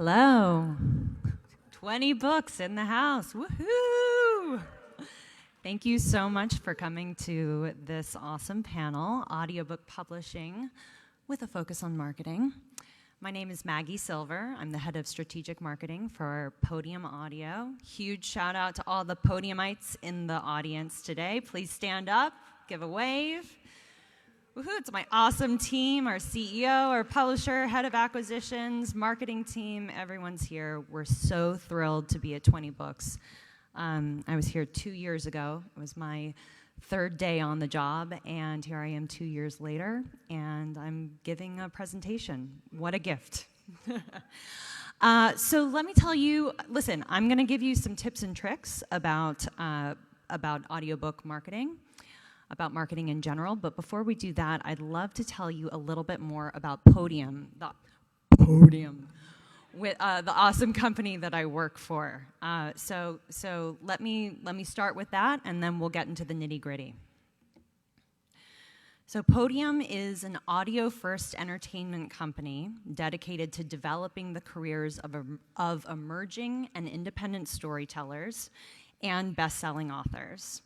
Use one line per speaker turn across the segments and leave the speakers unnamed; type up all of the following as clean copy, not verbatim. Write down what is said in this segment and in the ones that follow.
Hello. 20 books in the house. Woohoo! Thank you so much for coming to this awesome panel, Audiobook Publishing with a focus on marketing. My name is Maggie Silver. I'm the head of strategic marketing for Podium Audio. Huge shout out to all the Podiumites in the audience today. Please stand up, give a wave. Woohoo, it's my awesome team, our CEO, our publisher, head of acquisitions, marketing team, everyone's here. We're so thrilled to be at 20 Books. I was here 2 years ago. It was my third day on the job, and here I am 2 years later, and I'm giving a presentation. What a gift. So let me tell you, listen, I'm going to give you some tips and tricks about audiobook marketing, about marketing in general, but before we do that, I'd love to tell you a little bit more about Podium, with the awesome company that I work for. So let me start with that, and then we'll get into the nitty-gritty. So Podium is an audio-first entertainment company dedicated to developing the careers of emerging and independent storytellers and best-selling authors.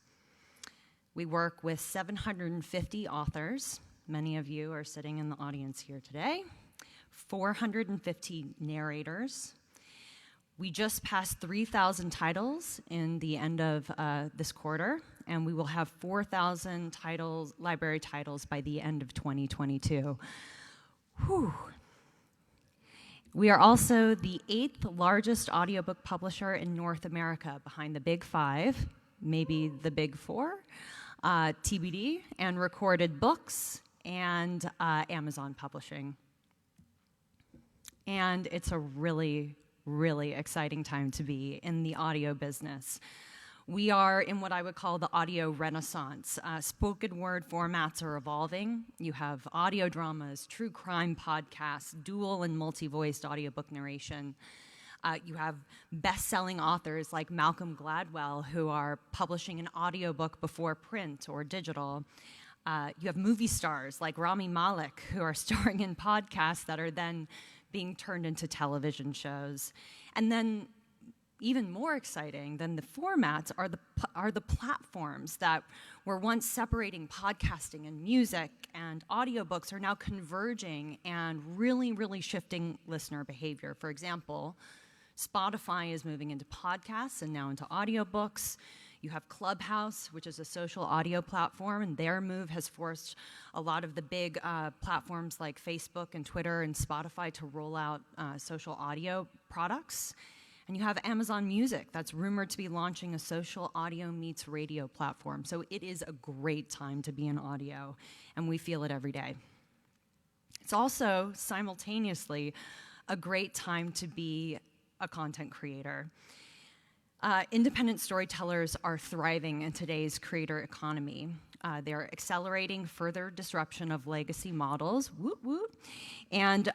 We work with 750 authors. Many of you are sitting in the audience here today. 450 narrators. We just passed 3,000 titles in the end of this quarter, and we will have 4,000 titles, library titles, by the end of 2022. Whew. We are also the 8th largest audiobook publisher in North America, behind the Big Five, maybe the Big Four, TBD, and Recorded Books, and Amazon Publishing. And it's a really, really exciting time to be in the audio business. We are in what I would call the audio renaissance. Spoken word formats are evolving. You have audio dramas, true crime podcasts, dual and multi-voiced audiobook narration. You have best-selling authors like Malcolm Gladwell who are publishing an audiobook before print or digital. You have movie stars like Rami Malek who are starring in podcasts that are then being turned into television shows. And then even more exciting than the formats are the platforms that were once separating podcasting and music, and audiobooks are now converging and really, really shifting listener behavior. For example, Spotify is moving into podcasts and now into audiobooks. You have Clubhouse, which is a social audio platform, and their move has forced a lot of the big platforms like Facebook and Twitter and Spotify to roll out social audio products. And you have Amazon Music that's rumored to be launching a social audio meets radio platform. So it is a great time to be in audio, and we feel it every day. It's also simultaneously a great time to be a content creator. Independent storytellers are thriving in today's creator economy. They're accelerating further disruption of legacy models, woot woot, and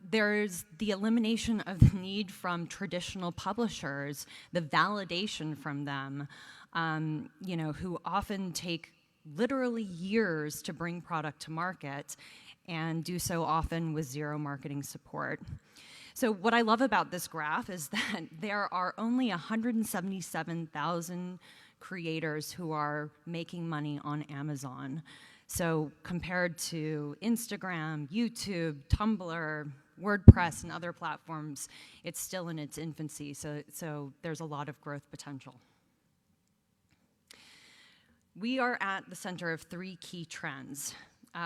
there's the elimination of the need from traditional publishers, the validation from them, who often take literally years to bring product to market and do so often with zero marketing support. So what I love about this graph is that there are only 177,000 creators who are making money on Amazon. So compared to Instagram, YouTube, Tumblr, WordPress, and other platforms, it's still in its infancy, so there's a lot of growth potential. We are at the center of 3 key trends.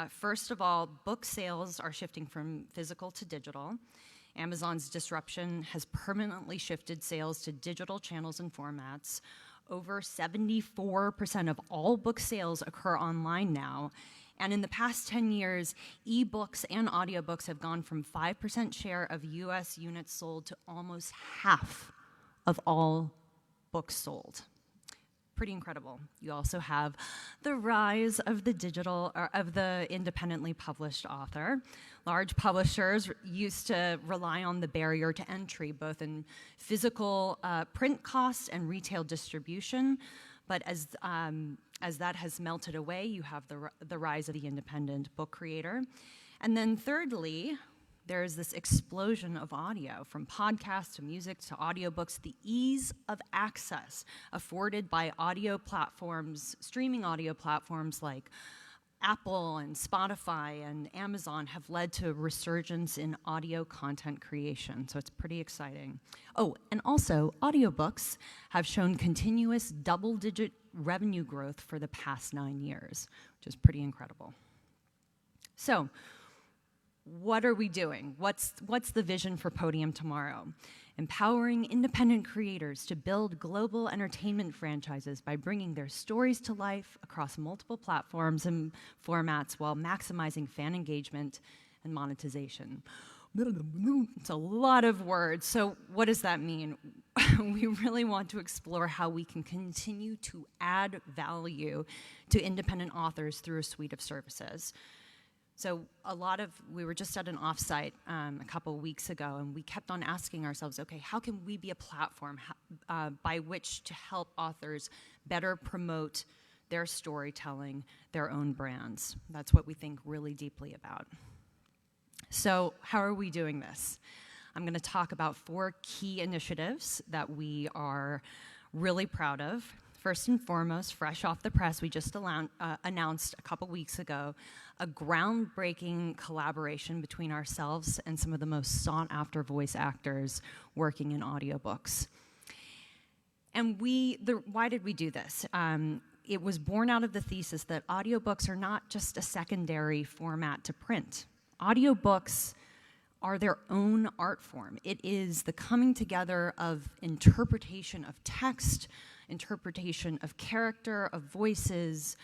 First of all, book sales are shifting from physical to digital. Amazon's disruption has permanently shifted sales to digital channels and formats. Over 74% of all book sales occur online now. And in the past 10 years, ebooks and audiobooks have gone from 5% share of US units sold to almost half of all books sold. Pretty incredible. You also have the rise of the independently published author. Large publishers used to rely on the barrier to entry, both in physical print costs and retail distribution. But as that has melted away, you have the rise of the independent book creator. And then thirdly, there's this explosion of audio, from podcasts to music to audiobooks. The ease of access afforded by audio platforms, streaming audio platforms like Apple and Spotify and Amazon have led to a resurgence in audio content creation, so it's pretty exciting. Oh, and also, audiobooks have shown continuous double-digit revenue growth for the past 9 years, which is pretty incredible. So, what are we doing? What's the vision for Podium Tomorrow? Empowering independent creators to build global entertainment franchises by bringing their stories to life across multiple platforms and formats while maximizing fan engagement and monetization. It's a lot of words. So what does that mean? We really want to explore how we can continue to add value to independent authors through a suite of services. So we were just at an offsite a couple weeks ago, and we kept on asking ourselves, okay, how can we be a platform by which to help authors better promote their storytelling, their own brands? That's what we think really deeply about. So how are we doing this? I'm going to talk about 4 key initiatives that we are really proud of. First and foremost, fresh off the press, we just announced a couple weeks ago a groundbreaking collaboration between ourselves and some of the most sought-after voice actors working in audiobooks. And why did we do this? It was born out of the thesis that audiobooks are not just a secondary format to print. Audiobooks are their own art form. It is the coming together of interpretation of text, interpretation of character, of voices.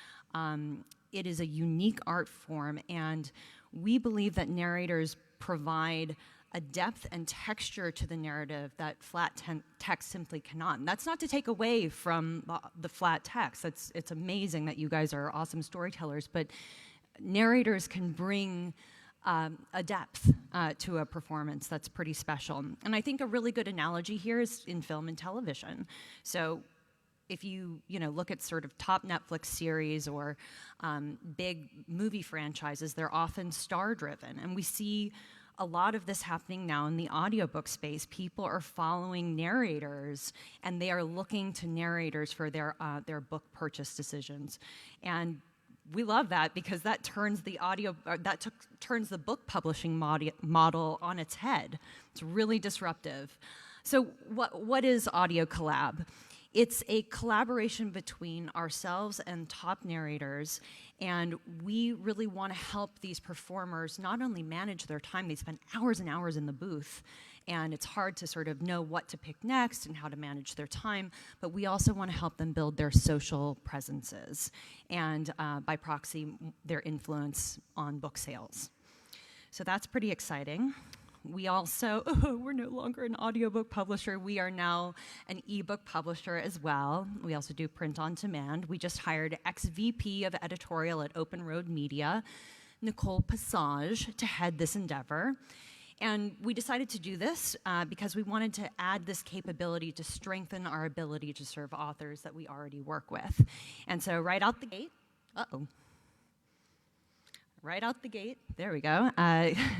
It is a unique art form, and we believe that narrators provide a depth and texture to the narrative that flat text simply cannot. And that's not to take away from the flat text. It's amazing that you guys are awesome storytellers, but narrators can bring a depth to a performance that's pretty special. And I think a really good analogy here is in film and television. So if you look at sort of top Netflix series or big movie franchises, they're often star-driven. And we see a lot of this happening now in the audiobook space. People are following narrators, and they are looking to narrators for their book purchase decisions. And we love that because that turns the turns the book publishing model on its head. It's really disruptive. So what is Audio Collab? It's a collaboration between ourselves and top narrators, and we really want to help these performers not only manage their time. They spend hours and hours in the booth, and it's hard to sort of know what to pick next and how to manage their time, but we also want to help them build their social presences and, by proxy, their influence on book sales. So that's pretty exciting. We also, we're no longer an audiobook publisher. We are now an ebook publisher as well. We also do print on demand. We just hired ex-VP of editorial at Open Road Media, Nicole Passage, to head this endeavor. And we decided to do this because we wanted to add this capability to strengthen our ability to serve authors that we already work with. And so right out the gate, right out the gate, there we go.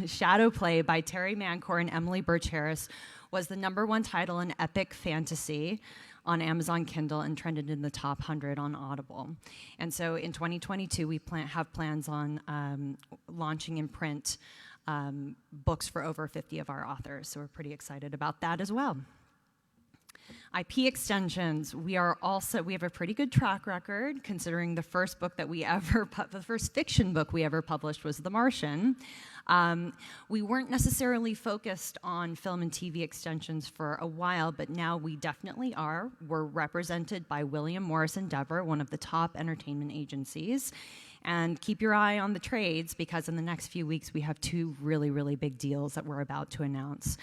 Shadow Play by Terry Mancour and Emily Birch Harris was the #1 title in epic fantasy on Amazon Kindle and trended in the top 100 on Audible. And so in 2022, we have plans on launching in print books for over 50 of our authors. So we're pretty excited about that as well. IP extensions, we have a pretty good track record, considering the first fiction book we ever published was The Martian. We weren't necessarily focused on film and TV extensions for a while, but now we definitely are. We're represented by William Morris Endeavor, one of the top entertainment agencies. And keep your eye on the trades, because in the next few weeks we have 2 really, really big deals that we're about to announce.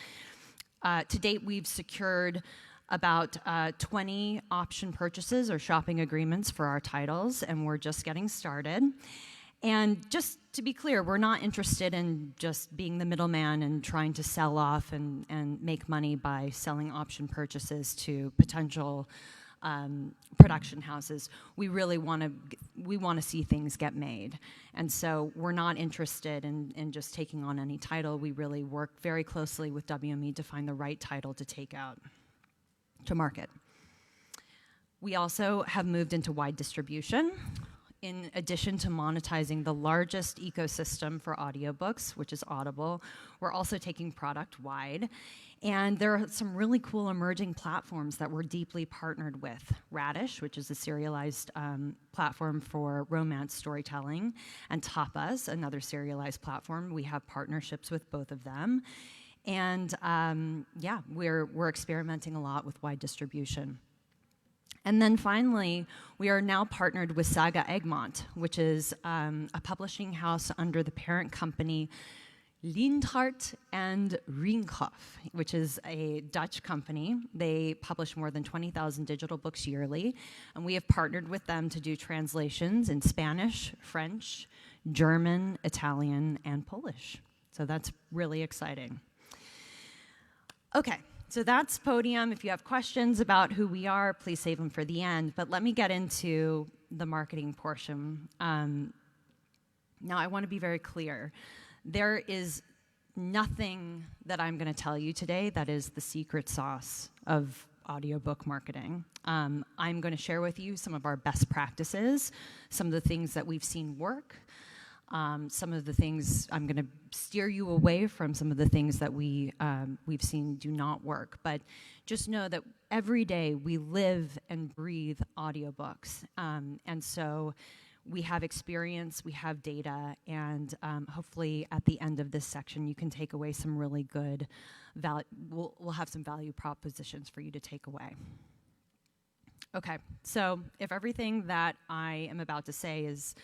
To date, we've secured about 20 option purchases or shopping agreements for our titles, and we're just getting started. And just to be clear, we're not interested in just being the middleman and trying to sell off and make money by selling option purchases to potential production houses. We really want to see things get made. And so we're not interested in just taking on any title. We really work very closely with WME to find the right title to take out to market. We also have moved into wide distribution. In addition to monetizing the largest ecosystem for audiobooks, which is Audible, we're also taking product wide. And there are some really cool emerging platforms that we're deeply partnered with. Radish, which is a serialized platform for romance storytelling, and Tapas, another serialized platform. We have partnerships with both of them. And we're experimenting a lot with wide distribution. And then finally, we are now partnered with Saga Egmont, which is a publishing house under the parent company Lindhart and Rinkhoff, which is a Dutch company. They publish more than 20,000 digital books yearly, and we have partnered with them to do translations in Spanish, French, German, Italian, and Polish. So that's really exciting. Okay. So that's Podium. If you have questions about who we are, please save them for the end. But let me get into the marketing portion. Now, I want to be very clear. There is nothing that I'm going to tell you today that is the secret sauce of audiobook marketing. I'm going to share with you some of our best practices, some of the things that we've seen work, some of the things I'm going to steer you away from, some of the things that we've seen do not work. But just know that every day we live and breathe audiobooks. And so we have experience, we have data, and hopefully at the end of this section you can take away some really good we'll have some value propositions for you to take away. Okay, so if everything that I am about to say is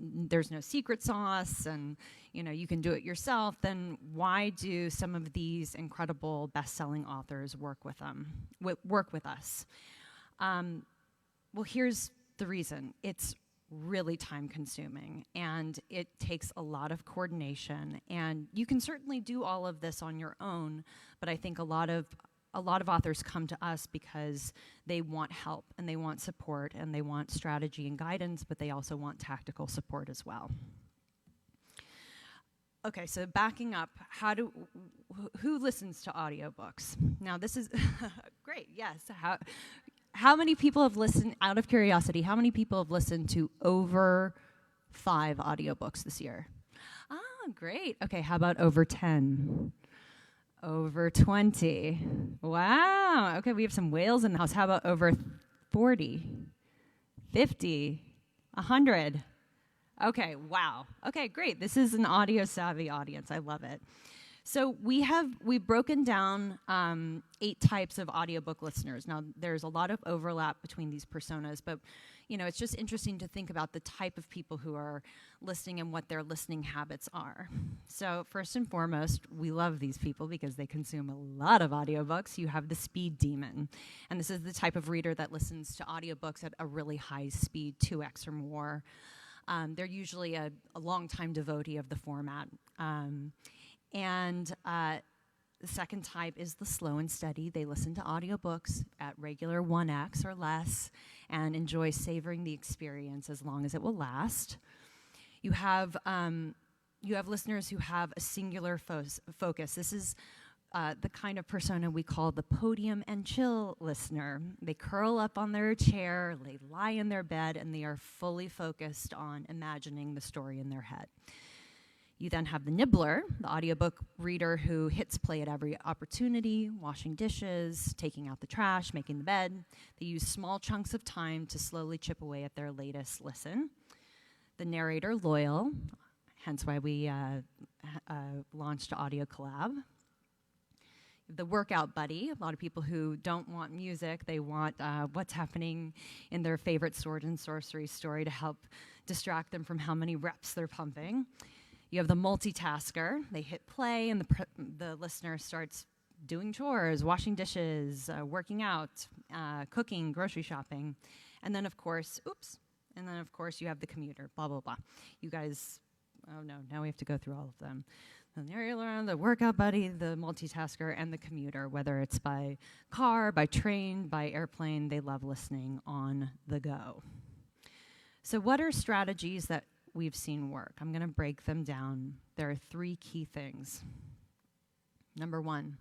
there's no secret sauce and you can do it yourself, then why do some of these incredible best-selling authors work with us? Well, here's the reason. It's really time-consuming, and it takes a lot of coordination. And you can certainly do all of this on your own, but I think a lot of authors come to us because they want help and they want support and they want strategy and guidance, but they also want tactical support as well. Okay, so backing up, who listens to audiobooks? Now this is great, yes. How many people have listened, out of curiosity, how many people have listened to over 5 audiobooks this year? Ah, great. Okay, how about over 10? Over 20. Wow. Okay, we have some whales in the house. How about over 40? 50? 100? Okay, wow. Okay, great. This is an audio-savvy audience. I love it. So we've broken down 8 types of audiobook listeners. Now, there's a lot of overlap between these personas, but it's just interesting to think about the type of people who are listening and what their listening habits are. So first and foremost, we love these people because they consume a lot of audiobooks. You have the speed demon, and this is the type of reader that listens to audiobooks at a really high speed, 2x or more. They're usually a longtime devotee of the format. The second type is the slow and steady. They listen to audiobooks at regular 1x or less and enjoy savoring the experience as long as it will last. You have listeners who have a singular focus. This is the kind of persona we call the podium and chill listener. They curl up on their chair, they lie in their bed, and they are fully focused on imagining the story in their head. You then have the nibbler, the audiobook reader who hits play at every opportunity, washing dishes, taking out the trash, making the bed. They use small chunks of time to slowly chip away at their latest listen. The narrator, loyal, hence why we launched Audio Collab. The workout buddy, a lot of people who don't want music, they want what's happening in their favorite sword and sorcery story to help distract them from how many reps they're pumping. You have the multitasker. They hit play, and the listener starts doing chores, washing dishes, working out, cooking, grocery shopping. And then, of course, you have the commuter, blah, blah, blah. You guys, oh no, now we have to go through all of them. The narrator, the workout buddy, the multitasker, and the commuter, whether it's by car, by train, by airplane, they love listening on the go. So what are strategies that we've seen work? I'm going to break them down. There are 3 key things. Number 1,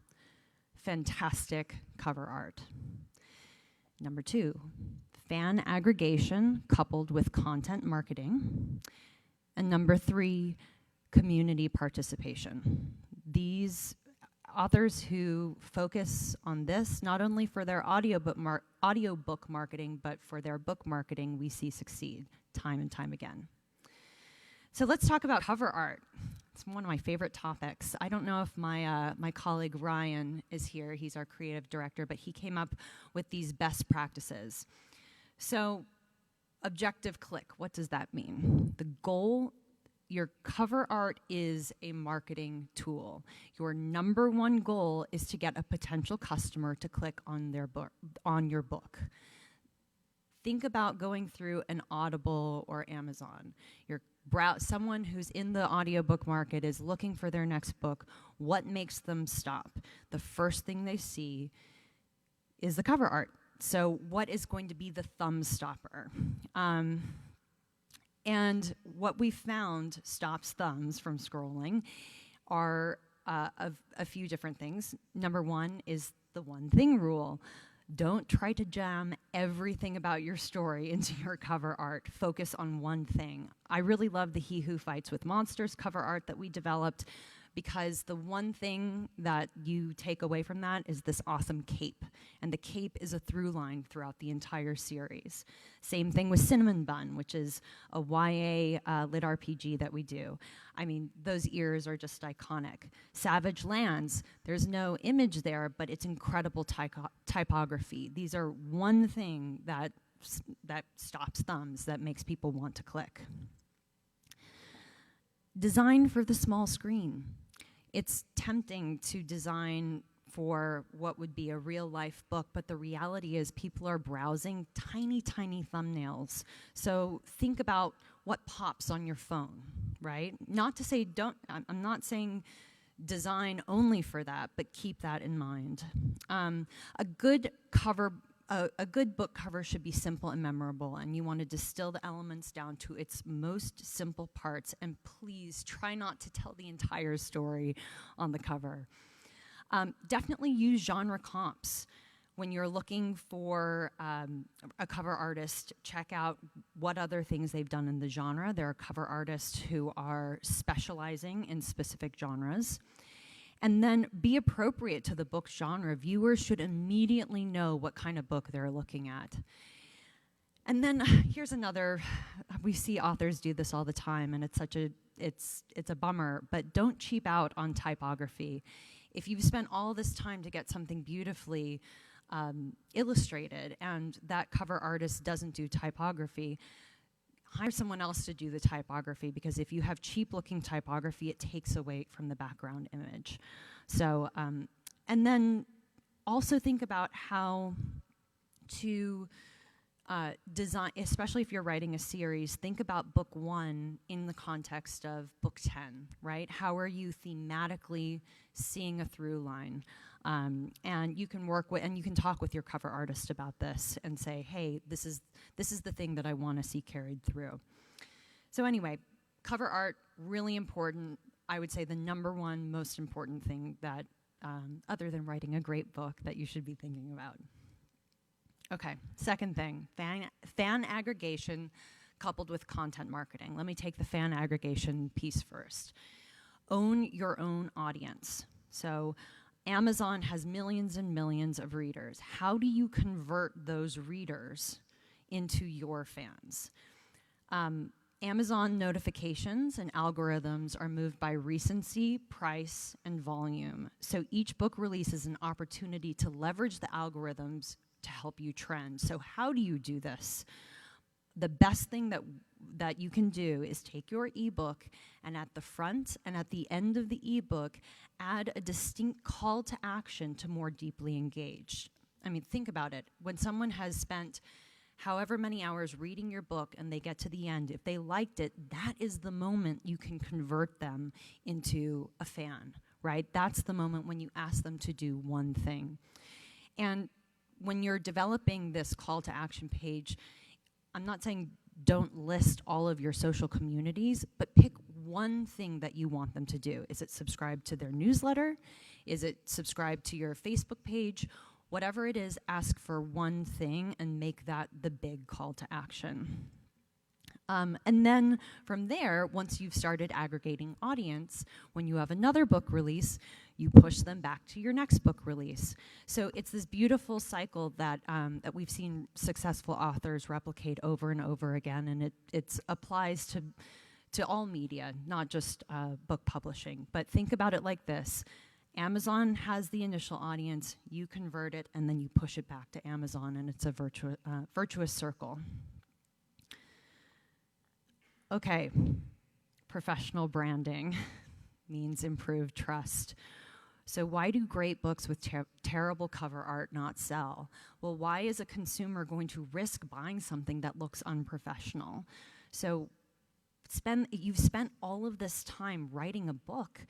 fantastic cover art. Number 2, fan aggregation coupled with content marketing. And number 3, community participation. These authors who focus on this, not only for their audiobook marketing, but for their book marketing, we see succeed time and time again. So let's talk about cover art. It's one of my favorite topics. I don't know if my colleague Ryan is here. He's our creative director, but he came up with these best practices. So objective click, what does that mean? The goal, your cover art is a marketing tool. Your number 1 goal is to get a potential customer to click on your book. Think about going through an Audible or Amazon. Someone who's in the audiobook market is looking for their next book. What makes them stop? The first thing they see is the cover art. So what is going to be the thumb stopper? And what we found stops thumbs from scrolling are a few different things. Number 1 is the one thing rule. Don't try to jam everything about your story into your cover art. Focus on one thing. I really love the He Who Fights with Monsters cover art that we developed, because the one thing that you take away from that is this awesome cape. And the cape is a through line throughout the entire series. Same thing with Cinnamon Bun, which is a YA lit RPG that we do. I mean, those ears are just iconic. Savage Lands, there's no image there, but it's incredible typography. These are one thing that stops thumbs, that makes people want to click. Design for the small screen. It's tempting to design for what would be a real-life book, but the reality is people are browsing tiny, tiny thumbnails. So think about what pops on your phone, right? Not to say I'm not saying design only for that, but keep that in mind. A good book cover should be simple and memorable, and you want to distill the elements down to its most simple parts, and please try not to tell the entire story on the cover. Definitely use genre comps. When you're looking for a cover artist, check out what other things they've done in the genre. There are cover artists who are specializing in specific genres. And then be appropriate to the book genre. Viewers should immediately know what kind of book they're looking at. And then here's another, we see authors do this all the time, and it's a bummer, but don't cheap out on typography. If you've spent all this time to get something beautifully illustrated and that cover artist doesn't do typography, hire someone else to do the typography, because if you have cheap-looking typography, it takes away from the background image. So, and then also think about how to design, especially if you're writing a series, think about book 1 in the context of book 10, right? How are you thematically seeing a through line? And you can talk with your cover artist about this and say, hey, this is the thing that I want to see carried through. So anyway, cover art, really important. I would say the number 1 most important thing that, other than writing a great book, that you should be thinking about. Okay, second thing, fan aggregation coupled with content marketing. Let me take the fan aggregation piece first. Own your own audience. So Amazon has millions and millions of readers. How do you convert those readers into your fans? Amazon notifications and algorithms are moved by recency, price, and volume. So each book release is an opportunity to leverage the algorithms to help you trend. So how do you do this? The best thing that you can do is take your ebook, and at the front and at the end of the ebook, add a distinct call to action to more deeply engage. I mean, think about it. When someone has spent however many hours reading your book, and they get to the end, if they liked it, that is the moment you can convert them into a fan, right? That's the moment when you ask them to do one thing. And when you're developing this call to action page, I'm not saying don't list all of your social communities, but pick one thing that you want them to do. Is it subscribe to their newsletter? Is it subscribe to your Facebook page? Whatever it is, ask for one thing and make that the big call to action. And then from there, once you've started aggregating audience, when you have another book release, you push them back to your next book release. So it's this beautiful cycle that we've seen successful authors replicate over and over again, and it applies to all media, not just book publishing. But think about it like this. Amazon has the initial audience, you convert it, and then you push it back to Amazon, and it's a virtuous circle. Okay, professional branding means improved trust. So why do great books with terrible cover art not sell? Well, why is a consumer going to risk buying something that looks unprofessional? So you've spent all of this time writing a book.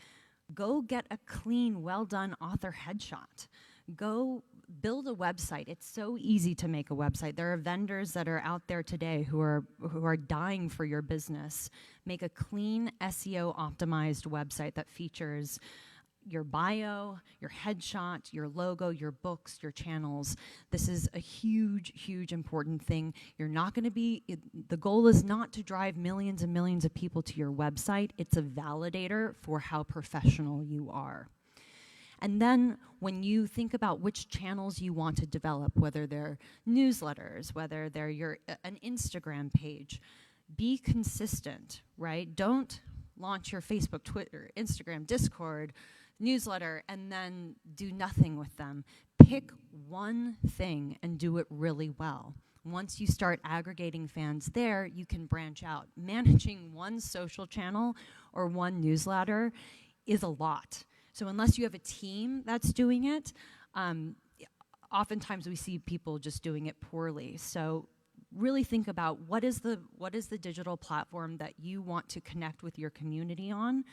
Go get a clean, well-done author headshot. Go build a website. It's so easy to make a website. There are vendors that are out there today who are dying for your business. Make a clean, SEO-optimized website that features your bio, your headshot, your logo, your books, your channels. This is a huge, huge important thing. You're not going to the goal is not to drive millions and millions of people to your website. It's a validator for how professional you are. And then when you think about which channels you want to develop, whether they're newsletters, whether they're an Instagram page, be consistent, right? Don't launch your Facebook, Twitter, Instagram, Discord, newsletter, and then do nothing with them. Pick one thing and do it really well. Once you start aggregating fans there, you can branch out. Managing one social channel or one newsletter is a lot. So unless you have a team that's doing it, oftentimes we see people just doing it poorly. So really think about what is the digital platform that you want to connect with your community on.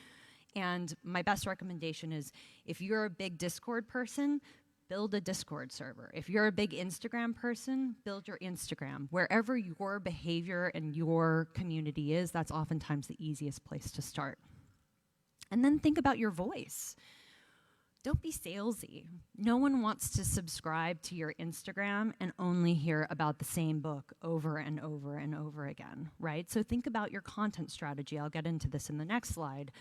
And my best recommendation is if you're a big Discord person, build a Discord server. If you're a big Instagram person, build your Instagram. Wherever your behavior and your community is, that's oftentimes the easiest place to start. And then think about your voice. Don't be salesy. No one wants to subscribe to your Instagram and only hear about the same book over and over and over again, right? So think about your content strategy. I'll get into this in the next slide.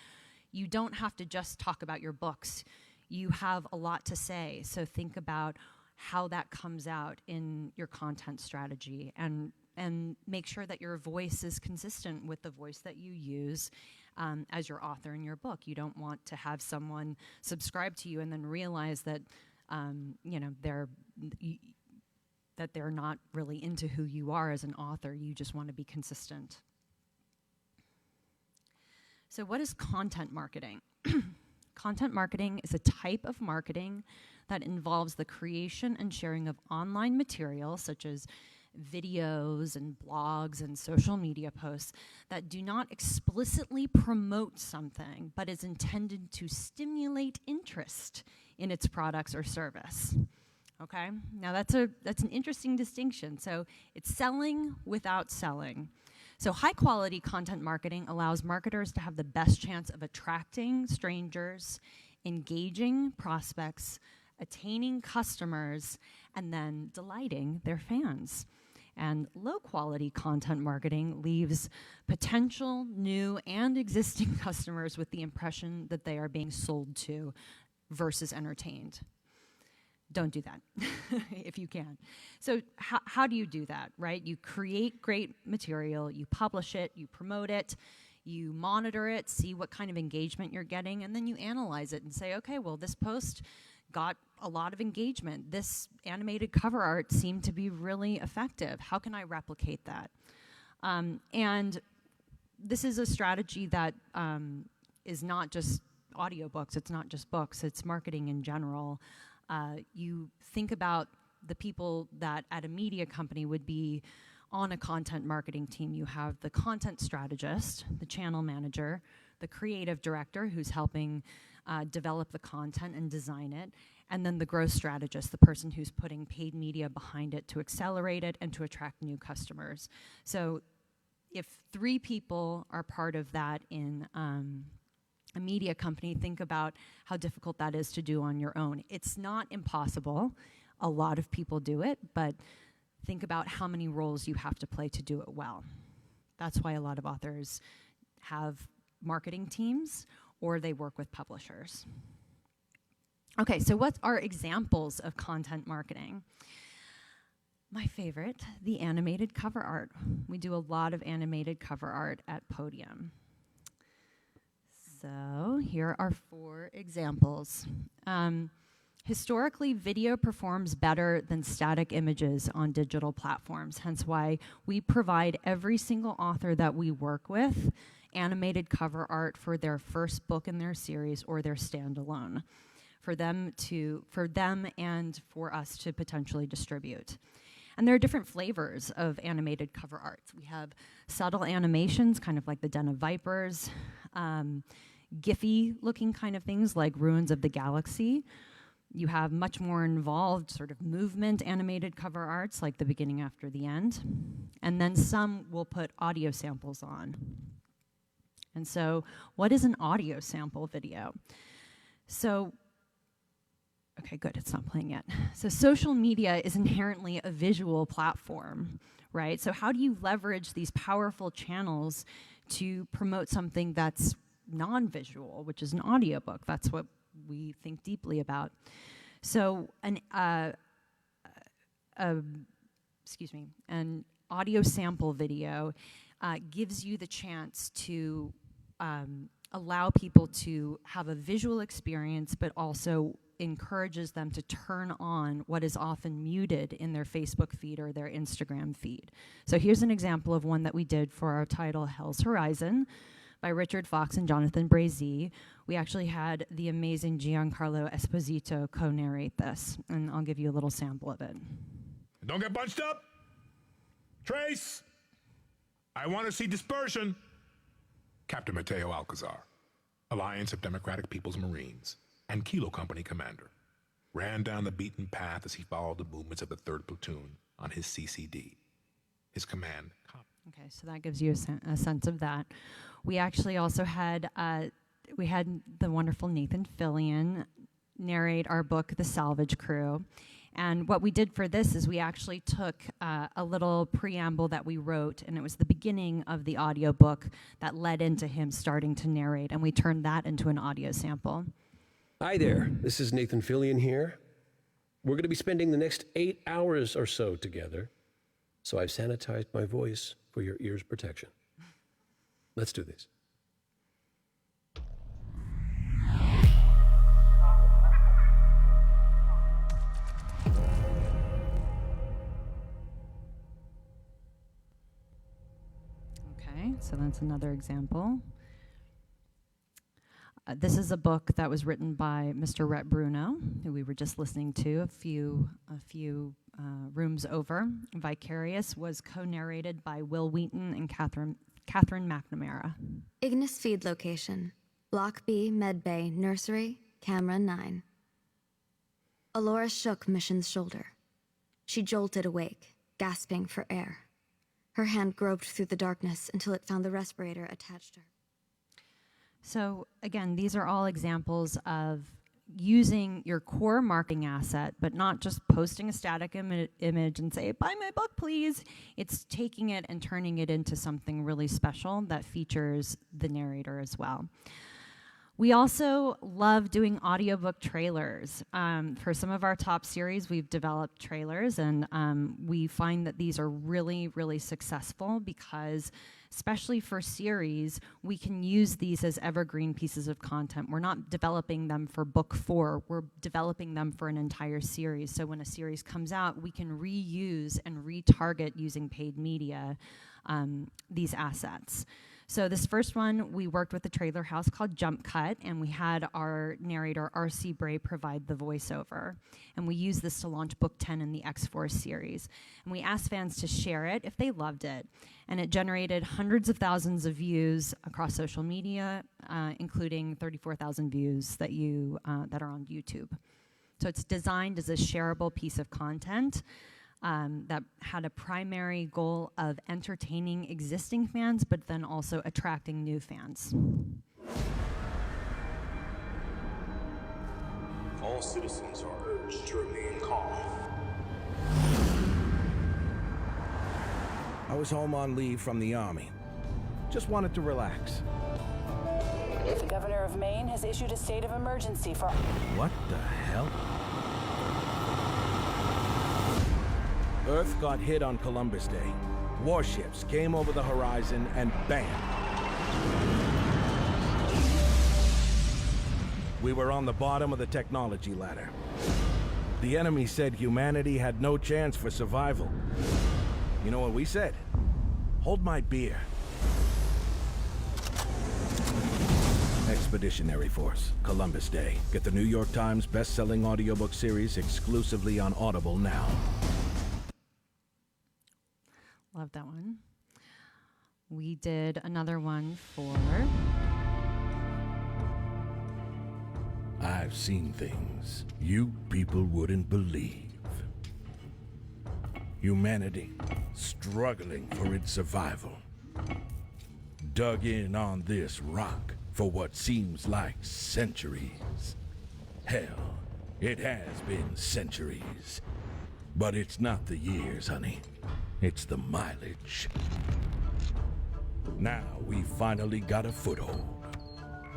You don't have to just talk about your books. You have a lot to say, so think about how that comes out in your content strategy and make sure that your voice is consistent with the voice that you use as your author in your book. You don't want to have someone subscribe to you and then realize that they're not really into who you are as an author. You just want to be consistent. So what is content marketing? Content marketing is a type of marketing that involves the creation and sharing of online material, such as videos and blogs and social media posts, that do not explicitly promote something, but is intended to stimulate interest in its products or service. Okay? Now that's an interesting distinction. So it's selling without selling. So high-quality content marketing allows marketers to have the best chance of attracting strangers, engaging prospects, attaining customers, and then delighting their fans. And low-quality content marketing leaves potential new and existing customers with the impression that they are being sold to versus entertained. Don't do that if you can. So how do you do that, right? You create great material, you publish it, you promote it, you monitor it, see what kind of engagement you're getting, and then you analyze it and say, okay, well, this post got a lot of engagement. This animated cover art seemed to be really effective. How can I replicate that? And this is a strategy that is not just audiobooks, it's not just books, it's marketing in general. You think about the people that at a media company would be on a content marketing team. You have the content strategist, the channel manager, the creative director who's helping develop the content and design it, and then the growth strategist, the person who's putting paid media behind it to accelerate it and to attract new customers. So if 3 people are part of that in a media company, think about how difficult that is to do on your own. It's not impossible. A lot of people do it, but think about how many roles you have to play to do it well. That's why a lot of authors have marketing teams or they work with publishers. Okay, so what are examples of content marketing? My favorite, the animated cover art. We do a lot of animated cover art at Podium. So here are 4 examples. Historically, video performs better than static images on digital platforms, hence why we provide every single author that we work with animated cover art for their first book in their series or their standalone, for them and for us to potentially distribute. And there are different flavors of animated cover arts. We have subtle animations, kind of like the Den of Vipers, Giphy-looking kind of things like Ruins of the Galaxy. You have much more involved sort of movement animated cover arts, like the beginning after the end. And then some will put audio samples on. And so what is an audio sample video? So, okay, good, it's not playing yet. So social media is inherently a visual platform, right? So how do you leverage these powerful channels to promote something that's non-visual, which is an audiobook? That's what we think deeply about. So an audio sample video gives you the chance to allow people to have a visual experience, but also encourages them to turn on what is often muted in their Facebook feed or their Instagram feed. So here's an example of one that we did for our title, Hell's Horizon, by Richard Fox and Jonathan Brazee. We actually had the amazing Giancarlo Esposito co-narrate this, and I'll give you a little sample of it.
Don't get bunched up. Trace, I want to see dispersion. Captain Mateo Alcazar, Alliance of Democratic People's Marines, and Kilo Company commander, ran down the beaten path as he followed the movements of the 3rd Platoon on his CCD. His command.
Okay, so that gives you a sense of that. We actually also had the wonderful Nathan Fillion narrate our book, The Salvage Crew. And what we did for this is we actually took a little preamble that we wrote, and it was the beginning of the audiobook that led into him starting to narrate, and we turned that into an audio sample.
Hi there, this is Nathan Fillion here. We're going to be spending the next 8 hours or so together, so I've sanitized my voice for your ears' protection. Let's do this.
Okay, so that's another example. This is a book that was written by Mr. Rhett Bruno, who we were just listening to a few rooms over. Vicarious was co-narrated by Will Wheaton and Catherine McNamara.
Ignis feed location, Block B, Med Bay, Nursery, camera 9. Alora shook Mission's shoulder. She jolted awake, gasping for air. Her hand groped through the darkness until it found the respirator attached to her.
So again, these are all examples of using your core marketing asset, but not just posting a static image and say, buy my book, please. It's taking it and turning it into something really special that features the narrator as well. We also love doing audiobook trailers. For some of our top series, we've developed trailers, and we find that these are really, really successful because, especially for series, we can use these as evergreen pieces of content. We're not developing them for book 4, we're developing them for an entire series. So when a series comes out, we can reuse and retarget using paid media these assets. So this first one, we worked with a trailer house called Jump Cut, and we had our narrator, R.C. Bray, provide the voiceover. And we used this to launch Book 10 in the X-Force series. And we asked fans to share it if they loved it. And it generated hundreds of thousands of views across social media, including 34,000 views that are on YouTube. So it's designed as a shareable piece of content that had a primary goal of entertaining existing fans, but then also attracting new fans.
All citizens are urged to remain calm.
I was home on leave from the Army. Just wanted to relax.
The governor of Maine has issued a state of emergency for...
What the hell? Earth got hit on Columbus Day. Warships came over the horizon and bam! We were on the bottom of the technology ladder. The enemy said humanity had no chance for survival. You know what we said? Hold my beer. Expeditionary Force, Columbus Day. Get the New York Times best-selling audiobook series exclusively on Audible now.
Love that one. We did another one for...
I've seen things you people wouldn't believe. Humanity struggling for its survival. Dug in on this rock for what seems like centuries. Hell, it has been centuries. But it's not the years, honey. It's the mileage. Now we finally got a foothold.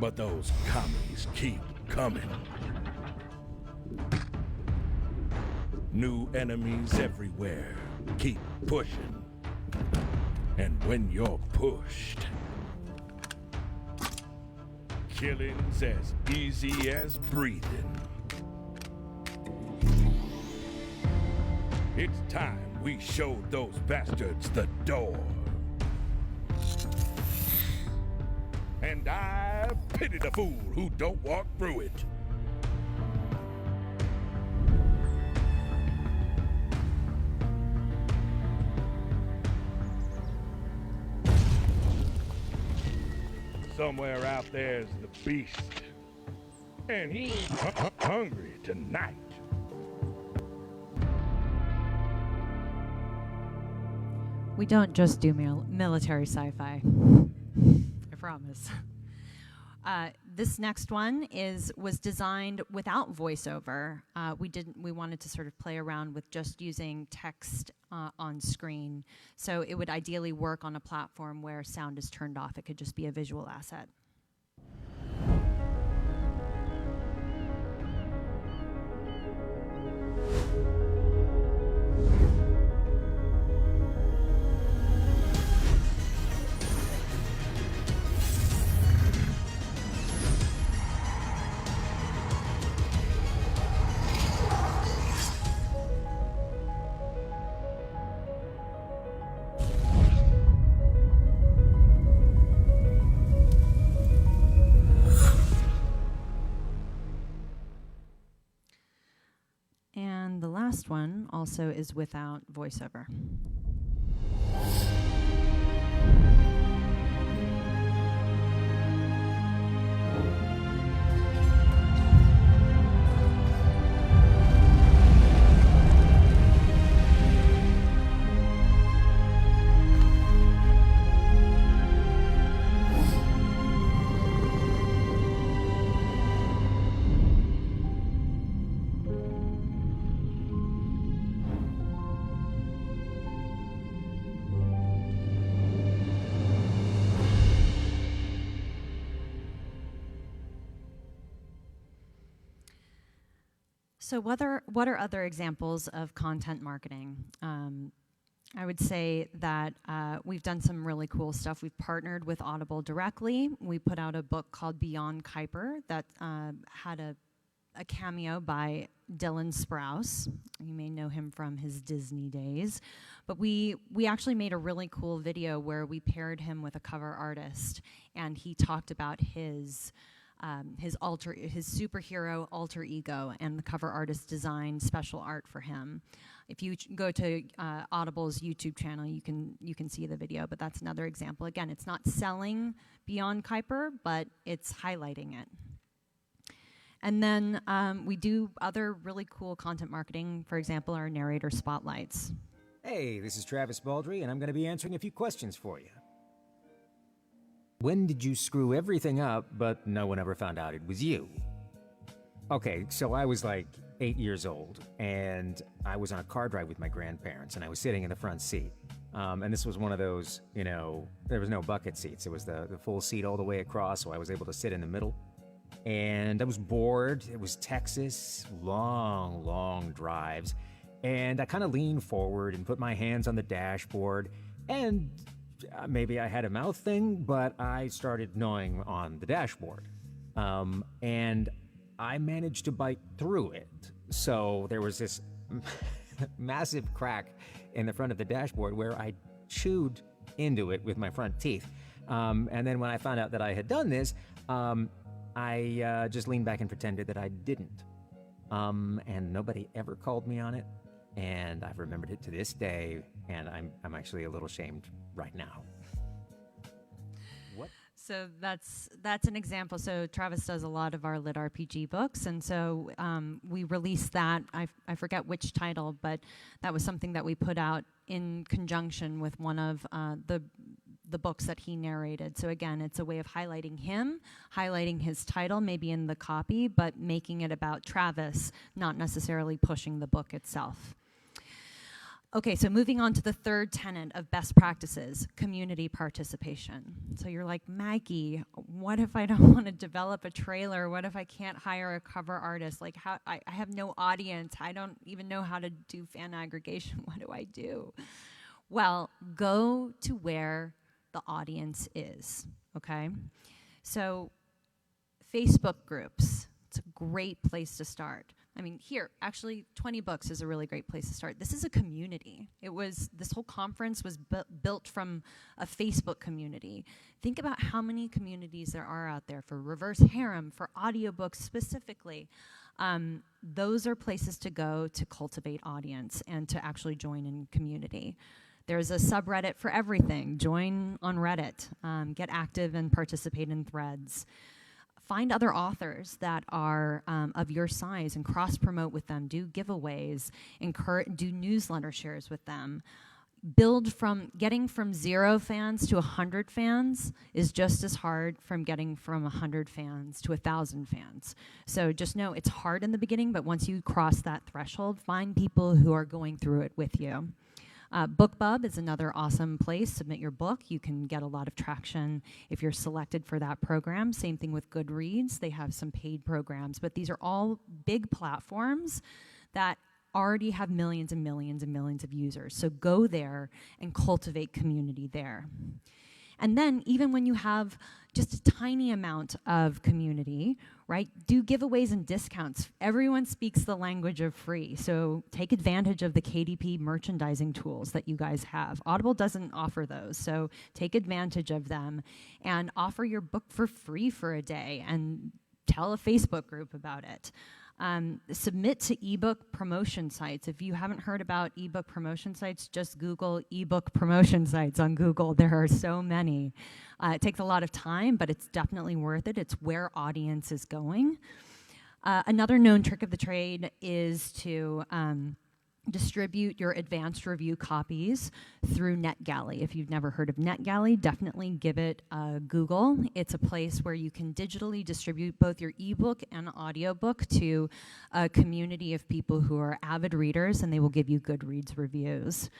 But those commies keep coming. New enemies everywhere. Keep pushing. And when you're pushed, killing's as easy as breathing. It's time we showed those bastards the door. And I pity the fool who don't walk through it. Somewhere out there's the beast. And he's hungry tonight.
We don't just do military sci-fi. I promise. This next one was designed without voiceover. We wanted to sort of play around with just using text on screen. So it would ideally work on a platform where sound is turned off. It could just be a visual asset. And the last one also is without voiceover. So what are other examples of content marketing? I would say that we've done some really cool stuff. We've partnered with Audible directly. We put out a book called Beyond Kuiper that had a cameo by Dylan Sprouse. You may know him from his Disney days. But we actually made a really cool video where we paired him with a cover artist, and he talked about his superhero alter ego, and the cover artist designed special art for him. If you go to Audible's YouTube channel, you can see the video, but that's another example. Again, it's not selling Beyond Kuiper, but it's highlighting it. And then we do other really cool content marketing, for example, our narrator spotlights.
Hey, this is Travis Baldry, and I'm going to be answering a few questions for you. When did you screw everything up, but no one ever found out it was you? Okay, so I was like 8 years old, and I was on a car ride with my grandparents, and I was sitting in the front seat. And this was one of those, there was no bucket seats. It was the full seat all the way across, so I was able to sit in the middle. And I was bored. It was Texas, long, long drives. And I kind of leaned forward and put my hands on the dashboard, and maybe I had a mouth thing, but I started gnawing on the dashboard. And I managed to bite through it. So there was this massive crack in the front of the dashboard where I chewed into it with my front teeth. And then when I found out that I had done this, I just leaned back and pretended that I didn't. And nobody ever called me on it. And I've remembered it to this day, and I'm actually a little shamed right now. What?
So that's an example. So Travis does a lot of our lit RPG books, and so we released that. I forget which title, but that was something that we put out in conjunction with one of the books that he narrated. So again, it's a way of highlighting him, highlighting his title, maybe in the copy, but making it about Travis, not necessarily pushing the book itself. Okay, so moving on to the third tenet of best practices, community participation. So you're like, Maggie, what if I don't want to develop a trailer? What if I can't hire a cover artist? Like, how I have no audience. I don't even know how to do fan aggregation. What do I do? Well, go to where the audience is, okay? So Facebook groups, it's a great place to start. I mean, here, actually, 20Books is a really great place to start. This is a community. This whole conference was built from a Facebook community. Think about how many communities there are out there for reverse harem, for audiobooks specifically. Those are places to go to cultivate audience and to actually join in community. There's a subreddit for everything. Join on Reddit. Get active and participate in threads. Find other authors that are of your size and cross-promote with them. Do giveaways. Do newsletter shares with them. Getting from 0 fans to 100 fans is just as hard from getting from 100 fans to 1,000 fans. So just know it's hard in the beginning, but once you cross that threshold, find people who are going through it with you. BookBub is another awesome place. Submit your book. You can get a lot of traction if you're selected for that program. Same thing with Goodreads. They have some paid programs, but these are all big platforms that already have millions and millions and millions of users. So go there and cultivate community there. And then even when you have just a tiny amount of community, right, do giveaways and discounts. Everyone speaks the language of free, so take advantage of the KDP merchandising tools that you guys have. Audible doesn't offer those, so take advantage of them and offer your book for free for a day and tell a Facebook group about it. Submit to ebook promotion sites. If you haven't heard about ebook promotion sites, just Google ebook promotion sites on Google. There are so many. It takes a lot of time, but it's definitely worth it. It's where audience is going. Another known trick of the trade is to distribute your advanced review copies through NetGalley. If you've never heard of NetGalley, definitely give it a Google. It's a place where you can digitally distribute both your ebook and audiobook to a community of people who are avid readers, and they will give you Goodreads reviews.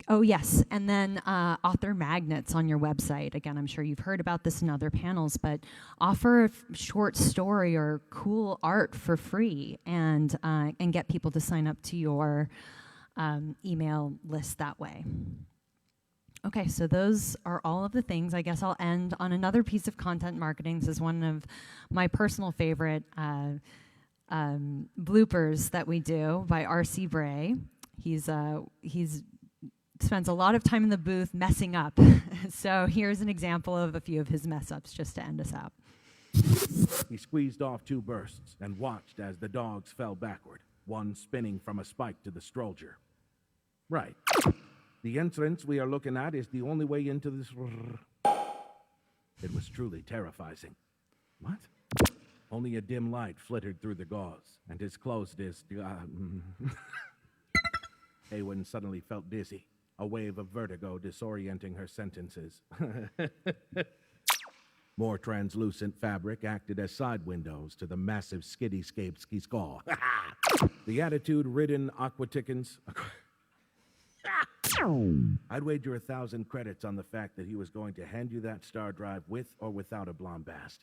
Oh yes, and then author magnets on your website. Again, I'm sure you've heard about this in other panels, but offer a short story or cool art for free and get people to sign up to your email list that way. Okay, so those are all of the things. I guess I'll end on another piece of content marketing. This is one of my personal favorite bloopers that we do by R.C. Bray. He's spends a lot of time in the booth messing up. So here's an example of a few of his mess ups just to end us out.
He squeezed off 2 bursts and watched as the dogs fell backward, one spinning from a spike to the strolger. Right. The entrance we are looking at is the only way into this. It was truly terrifying. What? Only a dim light flittered through the gauze, and his closed Awen suddenly felt dizzy, a wave of vertigo disorienting her sentences. More translucent fabric acted as side windows to the massive skiddyscape ski skaw. The attitude-ridden aquatickens. I'd wager 1,000 credits on the fact that he was going to hand you that star drive with or without a blombast.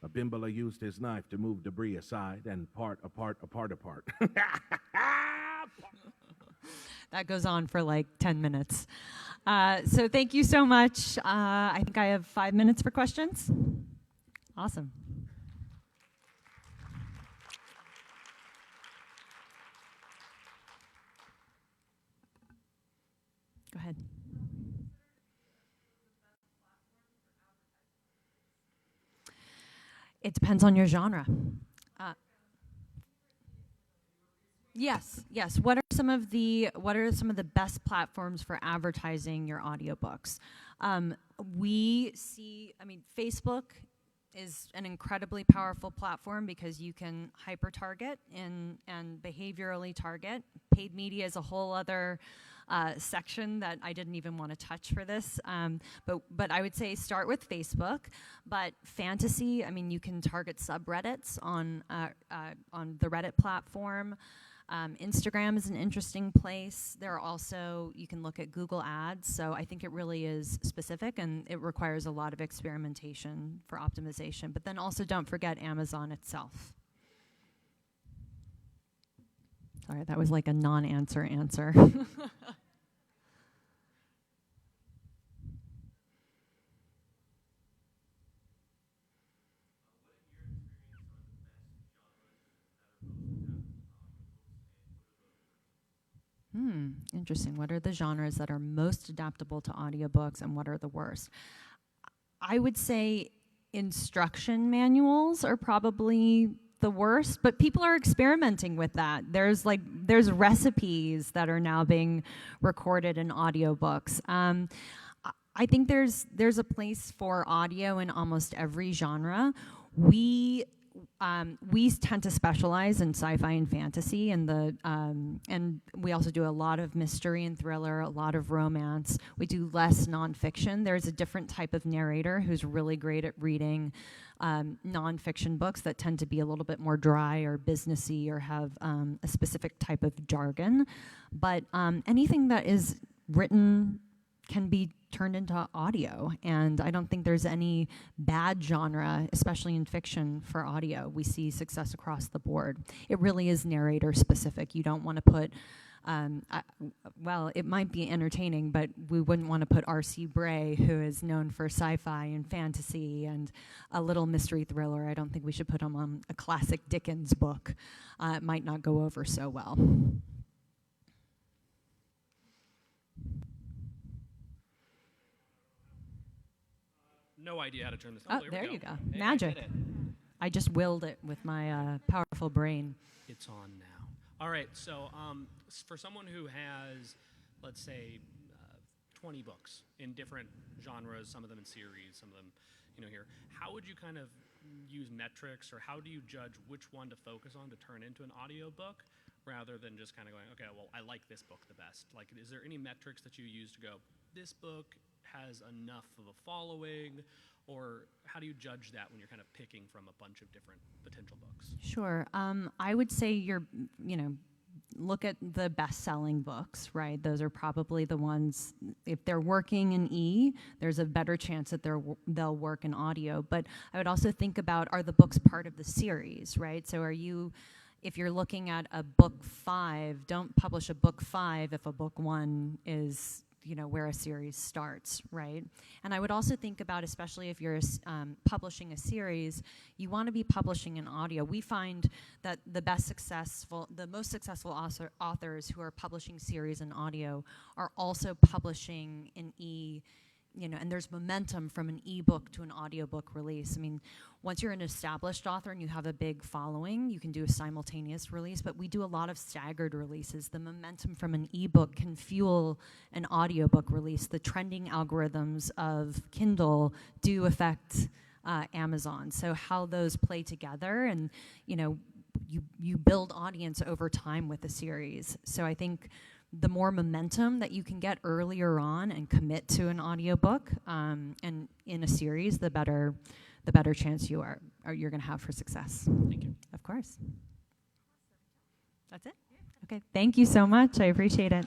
Abimbala used his knife to move debris aside and part apart.
That goes on for like 10 minutes. So thank you so much. I think I have 5 minutes for questions. Awesome. Go ahead. It depends on your genre. Yes. What are some of the best platforms for advertising your audiobooks? We see, Facebook is an incredibly powerful platform because you can hyper-target and behaviorally target. Paid media is a whole other section that I didn't even want to touch for this. But I would say start with Facebook. But fantasy, you can target subreddits on the Reddit platform. Instagram is an interesting place. There are also, you can look at Google Ads. So I think it really is specific and it requires a lot of experimentation for optimization. But then also don't forget Amazon itself. Sorry, that was like a non-answer answer. Interesting. What are the genres that are most adaptable to audiobooks and what are the worst? I would say instruction manuals are probably the worst, but people are experimenting with that. There's recipes that are now being recorded in audiobooks. I think there's a place for audio in almost every genre. We tend to specialize in sci-fi and fantasy, and we also do a lot of mystery and thriller, a lot of romance. We do less nonfiction. There's a different type of narrator who's really great at reading nonfiction books that tend to be a little bit more dry or businessy or have a specific type of jargon. But anything that is written can be turned into audio, and I don't think there's any bad genre, especially in fiction, for audio. We see success across the board. It really is narrator specific. You don't want to put, it might be entertaining, but we wouldn't want to put R.C. Bray, who is known for sci-fi and fantasy and a little mystery thriller. I don't think we should put him on a classic Dickens book. It might not go over so well.
No idea how to turn this
on.
Oh,
there you go.
Hey,
Magic. I just willed it with my powerful brain.
It's on now. All right, so for someone who has, let's say, 20 books in different genres, some of them in series, some of them, here, how would you kind of use metrics, or how do you judge which one to focus on to turn into an audiobook, rather than just kind of going, okay, well, I like this book the best? Like, is there any metrics that you use to go, this book has enough of a following, or how do you judge that when you're kind of picking from a bunch of different potential books?
Sure. I would say look at the best-selling books, right? Those are probably the ones, if they're working in E, there's a better chance that they'll work in audio. But I would also think about, are the books part of the series, right? So if you're looking at a book 5, don't publish a book 5 if a book 1 is where a series starts, right? And I would also think about, especially if you're publishing a series, you want to be publishing in audio. We find that the most successful authors who are publishing series in audio are also publishing in and there's momentum from an ebook to an audiobook release. I mean, once you're an established author and you have a big following, you can do a simultaneous release, but we do a lot of staggered releases. The momentum from an ebook can fuel an audiobook release. The trending algorithms of Kindle do affect Amazon. So how those play together, and you build audience over time with a series. So I think the more momentum that you can get earlier on and commit to an audiobook and in a series, the better chance you're going to have for success.
Thank you.
Of course. That's it? Okay, thank you so much. I appreciate it.